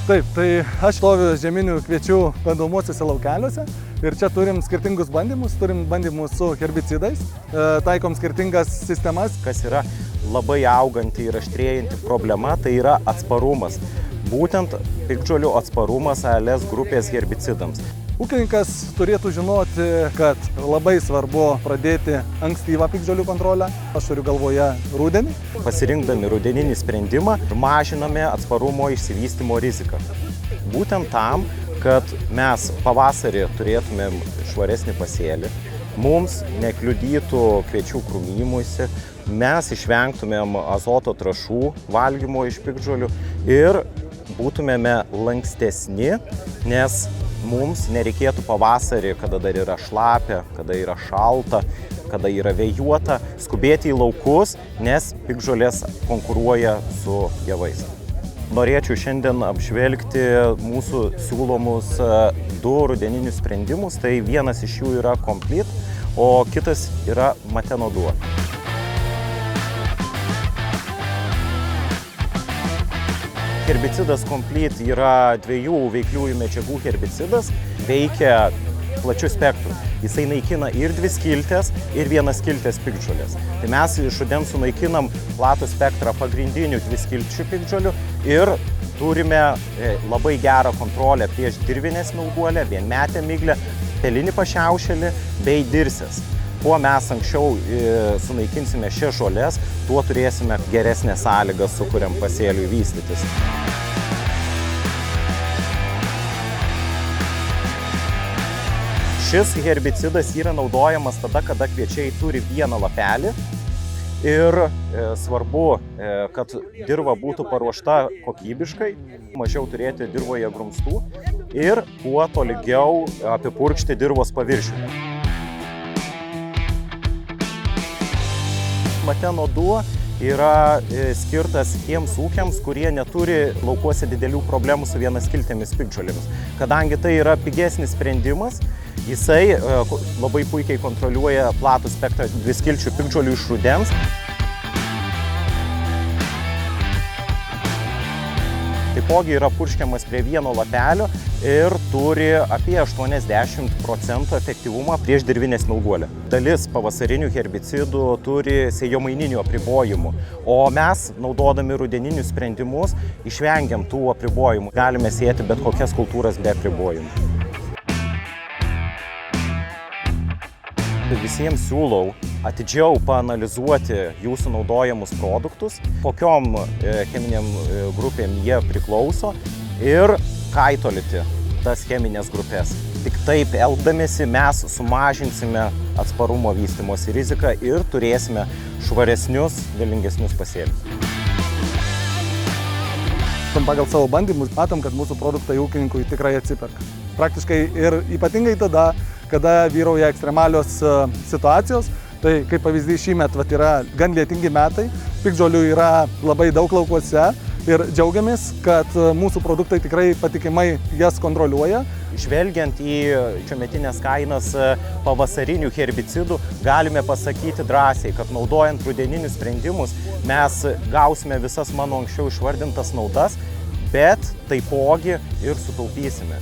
Taip, tai aš stoviu žieminių kviečių bandomuosiuose laukeliuose ir čia turim skirtingus bandymus, su herbicidais, taikom skirtingas sistemas. Kas yra labai auganti ir aštrėjanti problema, tai yra atsparumas. Būtent piktžolių atsparumas ALS grupės herbicidams. Ūkininkas turėtų žinoti, kad labai svarbu pradėti ankstyvą piktžolių kontrolę, aš turiu galvoje rudenį. Pasirinkdami rudeninį sprendimą, mažiname atsparumo išsivystymo riziką. Būtent tam, kad mes pavasarį turėtumėm švaresnį pasėlį, mums nekliudytų kviečių krūmimuisi, mes išvengtumėm azoto trąšų valgymo iš piktžolių ir būtumėme lankstesni, nes mums nereikėtų pavasarį, kada dar yra šlapia, kada yra šalta, kada yra vėjuota, skubėti į laukus, nes piktžolės konkuruoja su javais. Norėčiau šiandien apžvelgti mūsų siūlomus 2 rudeninius sprendimus. Tai vienas iš jų yra Complete, o kitas yra Mateno Duo. Herbicidas Complete yra 2 veikliųjų medžiagų herbicidas, veikia plačių spektrų. Jisai naikina ir 2 skiltės, ir 1 skiltės piktžolės. Tai mes iš rudens sunaikinam platų spektrą pagrindinių 2 skilčių piktžolių ir turime labai gerą kontrolę prieš dirvinę smilguolę, vienmetę miglę, pelinį pašiaušėlį bei dirsės. Kuo mes anksčiau sunaikinsime šias žoles, tuo turėsime geresnės sąlygas sukuriam pasėliui vystytis. Šis herbicidas yra naudojamas tada, kada kviečiai turi 1 lapelį ir svarbu, kad dirva būtų paruošta kokybiškai, mažiau turėti dirvoje grumstų ir kuo tolygiau apipurkšti dirvos paviršių. Mateno Duo yra skirtas tiems ūkiams, kurie neturi laukuose didelių problemų su vienaskiltėmis piktžolėmis. Kadangi tai yra pigesnis sprendimas, jisai labai puikiai kontroliuoja platų spektrą 2 skilčių piktžolių iš rudens. Taipogi yra purškiamas prie 1 lapelio ir turi apie 80% efektyvumą prieš dirvinę smilguolę. Dalis pavasarinių herbicidų turi sėjomaininių apribojimų, o mes, naudodami rudeninius sprendimus, išvengiam tų apribojimų. Galime sėti bet kokias kultūras be apribojimų. Visiems siūlau atidžiau paanalizuoti jūsų naudojamus produktus, kokiom cheminiam grupėm jie priklauso ir kaitolyti tas cheminės grupės. Tik taip elgdamiesi mes sumažinsime atsparumo vystymosi riziką ir turėsime švaresnius, galingesnius pasėlius. Pagal savo bandymus matom, kad mūsų produktai ūkininkui tikrai atsiperka. Praktiškai ir ypatingai tada, kada vyrauja ekstremalios situacijos. Tai kaip pavyzdys šįmet yra gan lietingi metai, piktžolių yra labai daug laukuose ir džiaugiamės, kad mūsų produktai tikrai patikimai jas kontroliuoja. Žvelgiant į šiuometinės kainas pavasarinių herbicidų, galime pasakyti drąsiai, kad naudojant rudeninius sprendimus mes gausime visas mano anksčiau išvardintas naudas, bet taipogi ir sutaupysime.